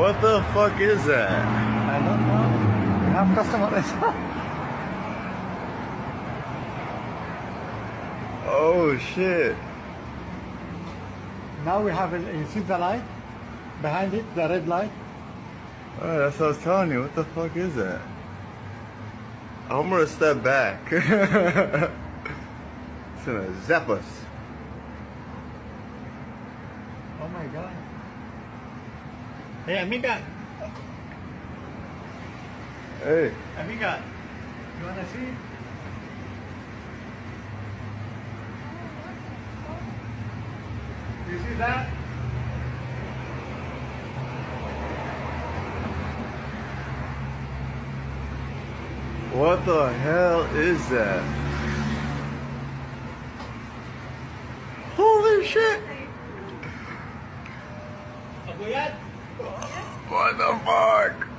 What the fuck is that? I don't know. We have customers. Oh shit. Now we have, you see the light? Behind it, the red light? Oh, that's what I was telling you. What the fuck is that? I'm gonna step back. It's gonna zap us. Oh my god. Hey, amiga. Hey. Amiga, you wanna see? You see that? What the hell is that? Holy shit! What the fuck?